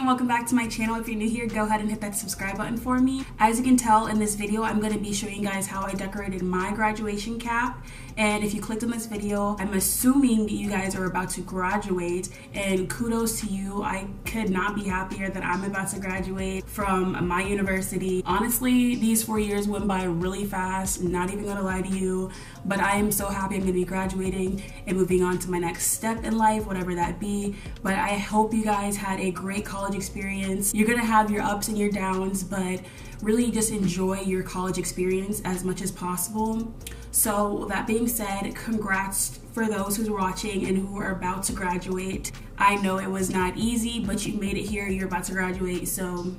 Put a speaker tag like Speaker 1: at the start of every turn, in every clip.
Speaker 1: and welcome back to my channel. If you're new here, go ahead and hit that subscribe button for me. As you can tell in this video, I'm going to be showing you guys how I decorated my graduation cap. And if you clicked on this video, I'm assuming you guys are about to graduate, and kudos to you. I could not be happier that I'm about to graduate from my university. Honestly, these 4 years went by really fast, not even gonna lie to you, but I am so happy I'm gonna be graduating and moving on to my next step in life, whatever that be. But I hope you guys had a great college experience. You're gonna have your ups and your downs, but really just enjoy your college experience as much as possible. So that being said, congrats for those who's watching and who are about to graduate. I know it was not easy, but you made it here, you're about to graduate. So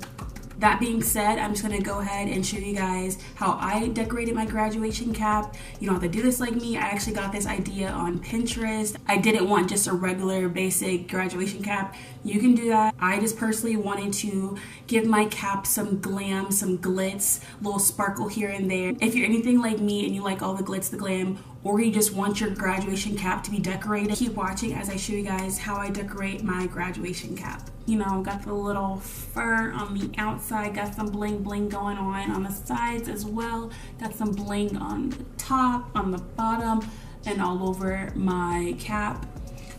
Speaker 1: that being said, I'm just gonna go ahead and show you guys how I decorated my graduation cap. You don't have to do this like me. I actually got this idea on Pinterest. I didn't want just a regular basic graduation cap. You can do that. I just personally wanted to give my cap some glam, some glitz, little sparkle here and there. If you're anything like me and you like all the glitz, the glam, or you just want your graduation cap to be decorated, keep watching as I show you guys how I decorate my graduation cap. You know, got the little fur on the outside, got some bling bling going on the sides as well, got some bling on the top, on the bottom, and all over my cap.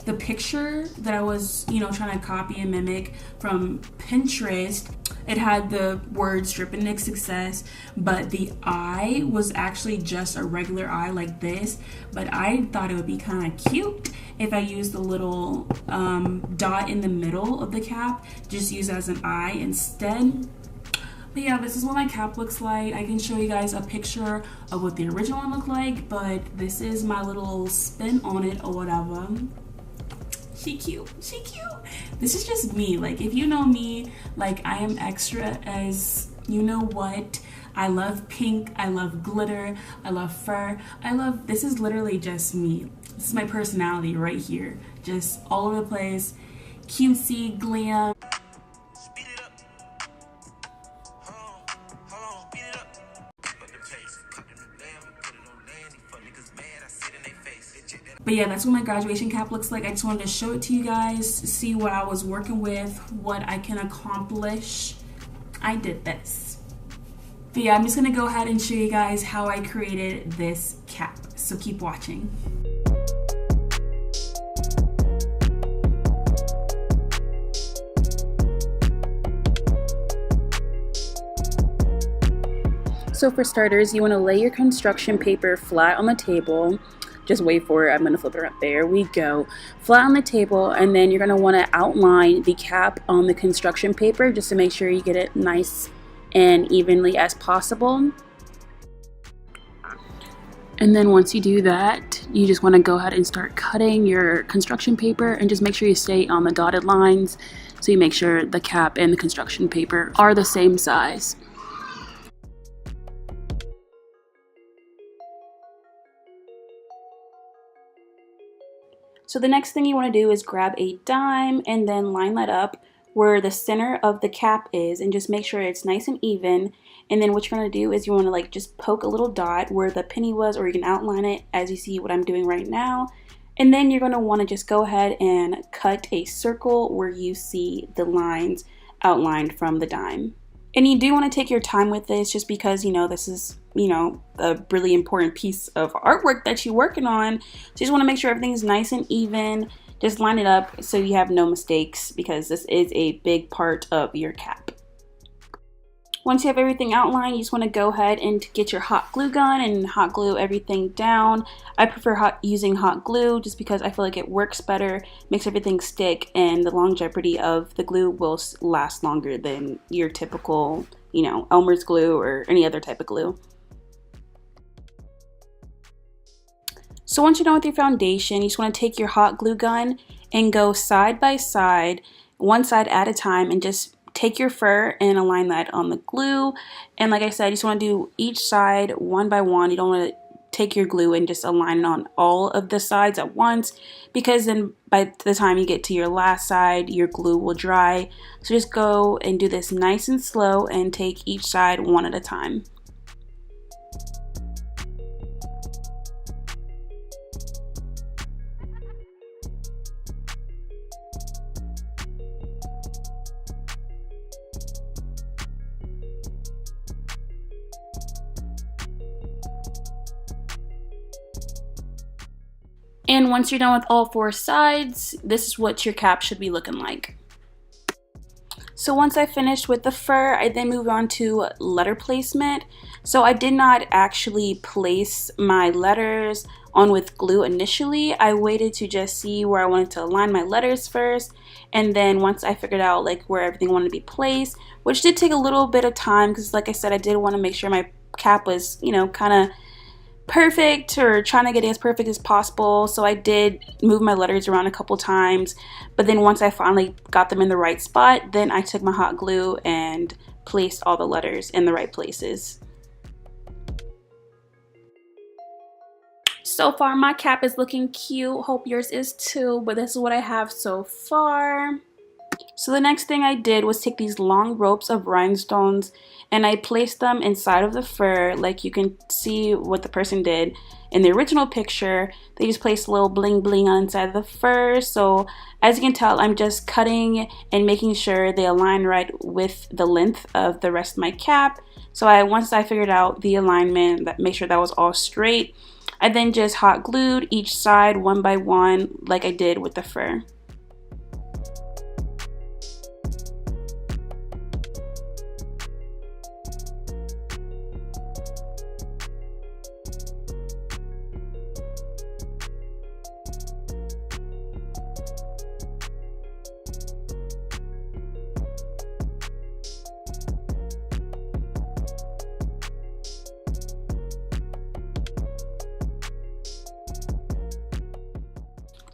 Speaker 1: The picture that I was, trying to copy and mimic from Pinterest, it had the words drip and Nick success, but the eye was actually just a regular eye like this. But I thought it would be kind of cute if I used the little dot in the middle of the cap, just use as an eye instead. But yeah, this is what my cap looks like. I can show you guys a picture of what the original one looked like, but this is my little spin on it or whatever. She cute. This is just me. Like, if you know me, like, I am extra as you know what. I love pink, I love glitter, I love fur, this is literally just me. This is my personality right here. Just all over the place, cutesy, glam. But yeah, that's what my graduation cap looks like. I just wanted to show it to you guys, see what I was working with, what I can accomplish. I did this. But yeah, I'm just gonna go ahead and show you guys how I created this cap. So keep watching. So for starters, you wanna lay your construction paper flat on the table. Just wait for it, I'm gonna flip it around. There we go. Flat on the table, and then you're gonna wanna outline the cap on the construction paper just to make sure you get it nice and evenly as possible. And then once you do that, you just wanna go ahead and start cutting your construction paper, and just make sure you stay on the dotted lines so you make sure the cap and the construction paper are the same size. So the next thing you want to do is grab a dime and then line that up where the center of the cap is, and just make sure it's nice and even. And then what you're going to do is you want to just poke a little dot where the penny was, or you can outline it as you see what I'm doing right now. And then you're going to want to just go ahead and cut a circle where you see the lines outlined from the dime. And you do want to take your time with this, just because, this is, a really important piece of artwork that you're working on. So you just want to make sure everything's nice and even. Just line it up so you have no mistakes, because this is a big part of your cap. Once you have everything outlined, you just want to go ahead and get your hot glue gun and hot glue everything down. I prefer using hot glue just because I feel like it works better, makes everything stick, and the longevity of the glue will last longer than your typical, Elmer's glue or any other type of glue. So once you're done with your foundation, you just want to take your hot glue gun and go side by side, one side at a time, and just take your fur and align that on the glue. And like I said, you just want to do each side one by one. You don't want to take your glue and just align it on all of the sides at once, because then by the time you get to your last side, your glue will dry. So just go and do this nice and slow and take each side one at a time. And once you're done with all 4 sides, this is what your cap should be looking like. So once I finished with the fur, I then moved on to letter placement. So I did not actually place my letters on with glue initially. I waited to just see where I wanted to align my letters first, and then once I figured out like where everything wanted to be placed, which did take a little bit of time because like I said, I did want to make sure my cap was, you know, kind of perfect, or trying to get it as perfect as possible. So I did move my letters around a couple times, but then once I finally got them in the right spot, then I took my hot glue and placed all the letters in the right places. So far my cap is looking cute. Hope yours is too, but this is what I have so far. So the next thing I did was take these long ropes of rhinestones and I placed them inside of the fur. Like you can see what the person did in the original picture. They just placed a little bling bling on inside of the fur. So as you can tell, I'm just cutting and making sure they align right with the length of the rest of my cap. So once I figured out the alignment, make sure that was all straight, I then just hot glued each side one by one like I did with the fur.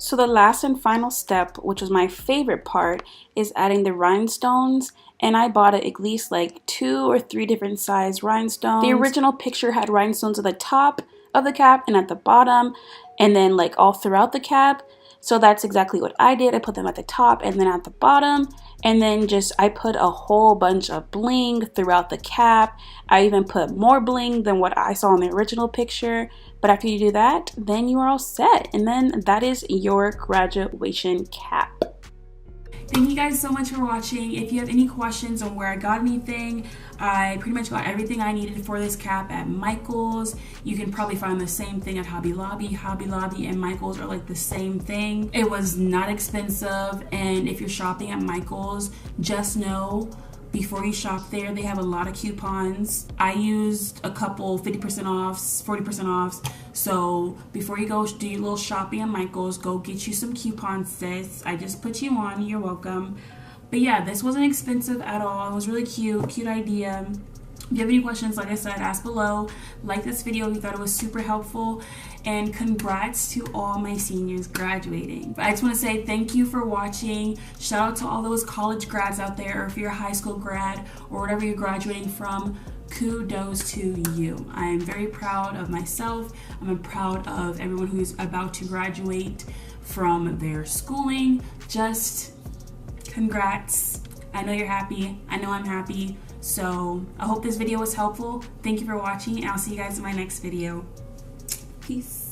Speaker 1: So the last and final step, which was my favorite part, is adding the rhinestones. And I bought at least like 2 or 3 different size rhinestones. The original picture had rhinestones at the top of the cap and at the bottom, and then like all throughout the cap. So that's exactly what I did. I put them at the top and then at the bottom, and then I put a whole bunch of bling throughout the cap. I even put more bling than what I saw in the original picture. But after you do that, then you are all set, and then that is your graduation cap. Thank you guys so much for watching. If you have any questions on where I got anything, I pretty much got everything I needed for this cap at Michael's. You can probably find the same thing at Hobby Lobby. Hobby Lobby and Michael's are like the same thing. It was not expensive, and if you're shopping at Michael's, just know before you shop there, they have a lot of coupons. I used a couple 50% offs, 40% offs. So before you go do your little shopping at Michael's, go get you some coupons, sis. I just put you on, you're welcome. But yeah, this wasn't expensive at all. It was really cute idea. If you have any questions, like I said, ask below. Like this video if you thought it was super helpful. And congrats to all my seniors graduating. I just want to say thank you for watching. Shout out to all those college grads out there, or if you're a high school grad or whatever you're graduating from, kudos to you. I am very proud of myself. I'm proud of everyone who's about to graduate from their schooling. Just congrats. I know you're happy. I know I'm happy. So I hope this video was helpful. Thank you for watching, and I'll see you guys in my next video. Peace.